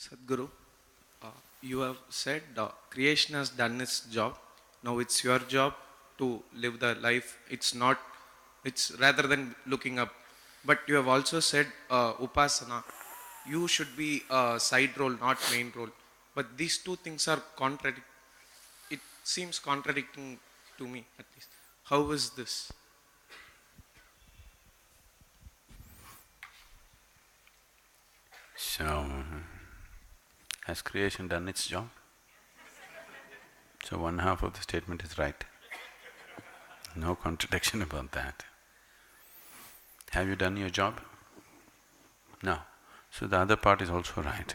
Sadhguru, uh, you have said creation has done its job. Now it's your job to live the life. It's rather than looking up. But you have also said Upasana, you should be a side role, not main role. But these two things are it seems contradicting to me at least. How is this? So, has creation done its job? So one half of the statement is right. No contradiction about that. Have you done your job? No. So the other part is also right.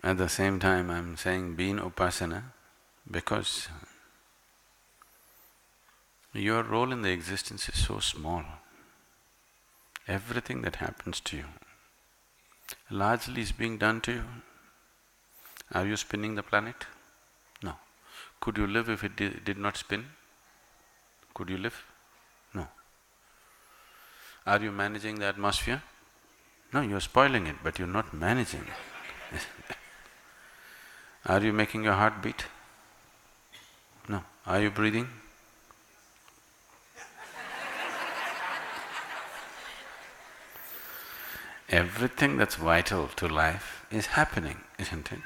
At the same time, I'm saying be in Upasana because your role in the existence is so small. Everything that happens to you largely is being done to you. Are you spinning the planet? No. Could you live if it did not spin? Could you live? No. Are you managing the atmosphere? No, you're spoiling it, but you're not managing it. Are you making your heart beat? No. Are you breathing? Everything that's vital to life is happening, isn't it?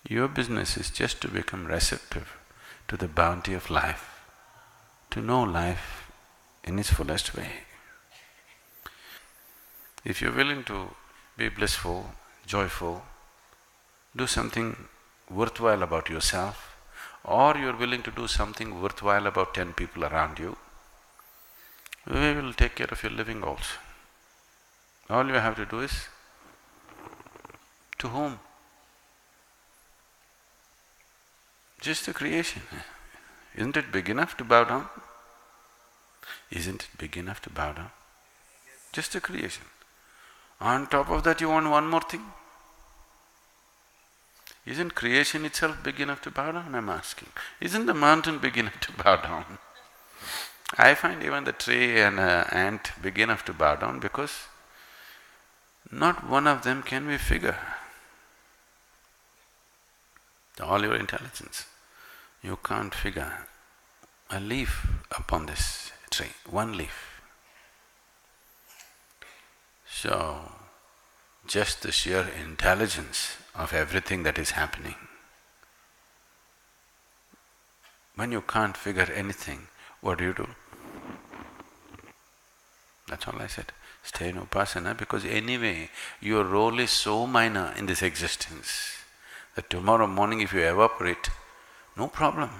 Your business is just to become receptive to the bounty of life, to know life in its fullest way. If you're willing to be blissful, joyful, do something worthwhile about yourself, or you're willing to do something worthwhile about 10 people around you, we will take care of your living also. All you have to do is, to whom? Just the creation. Isn't it big enough to bow down? Isn't it big enough to bow down? Just the creation. On top of that you want one more thing? Isn't creation itself big enough to bow down, I'm asking? Isn't the mountain big enough to bow down? I find even the tree and an ant big enough to bow down because not one of them can we figure. All your intelligence, you can't figure a leaf upon this tree, one leaf. So, just the sheer intelligence of everything that is happening. When you can't figure anything, what do? That's all I said. Stay in Upasana because anyway, your role is so minor in this existence that tomorrow morning if you evaporate, no problem.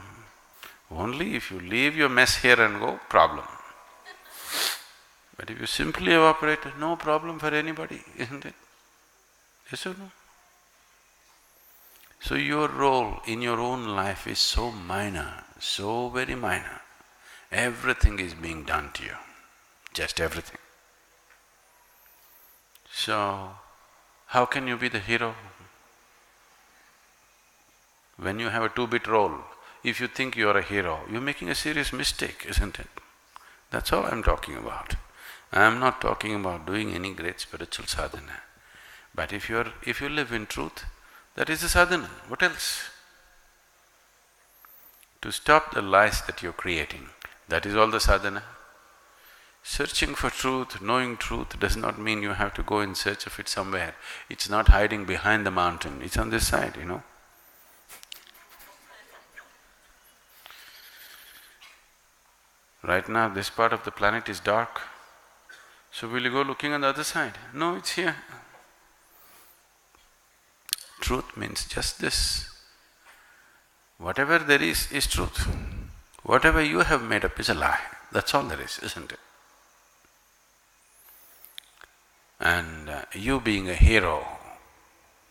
Only if you leave your mess here and go, problem. But if you simply evaporate, no problem for anybody, isn't it? Yes or no? So your role in your own life is so minor, so very minor. Everything is being done to you, just everything. So, how can you be the hero? When you have a two-bit role, if you think you are a hero, you're making a serious mistake, isn't it? That's all I'm talking about. I'm not talking about doing any great spiritual sadhana. But if you live in truth, that is the sadhana. What else? To stop the lies that you're creating, that is all the sadhana. Searching for truth, knowing truth does not mean you have to go in search of it somewhere. It's not hiding behind the mountain, it's on this side, Right now, this part of the planet is dark. So will you go looking on the other side? No, it's here. Truth means just this. Whatever there is truth. Whatever you have made up is a lie. That's all there is, isn't it? And you being a hero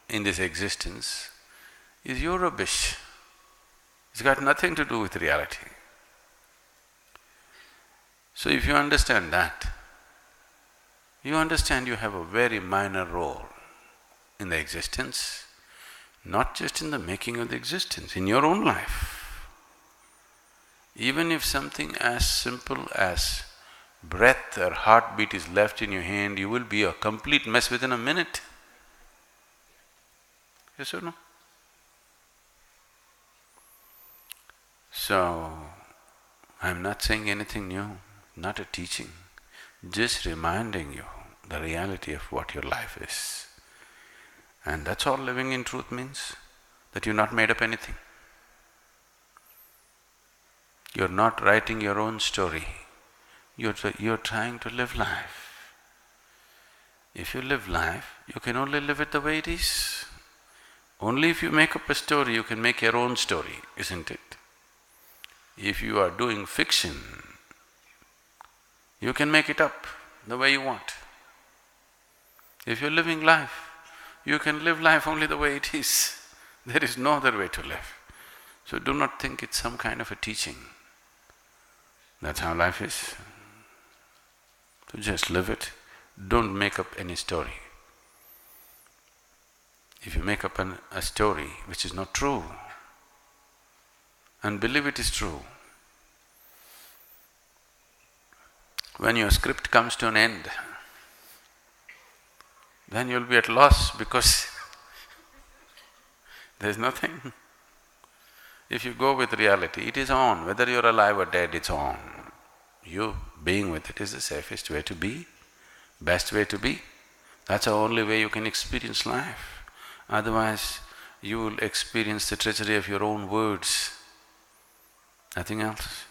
in this existence is your rubbish. It's got nothing to do with reality. So if you understand that, you understand you have a very minor role in the existence, not just in the making of the existence, in your own life. Even if something as simple as breath or heartbeat is left in your hand, you will be a complete mess within a minute. Yes or no? So, I'm not saying anything new, not a teaching, just reminding you the reality of what your life is. And that's all living in truth means, that you've not made up anything. You're not writing your own story, you're trying to live life. If you live life, you can only live it the way it is. Only if you make up a story, you can make your own story, isn't it? If you are doing fiction, you can make it up the way you want. If you're living life, you can live life only the way it is. There is no other way to live. So do not think it's some kind of a teaching. That's how life is. So just live it. Don't make up any story. If you make up a story which is not true, and believe it is true, when your script comes to an end, then you'll be at loss because there's nothing. If you go with reality, it is on. Whether you're alive or dead, it's on. You being with it is the safest way to be, best way to be. That's the only way you can experience life. Otherwise, you will experience the treachery of your own words, nothing else.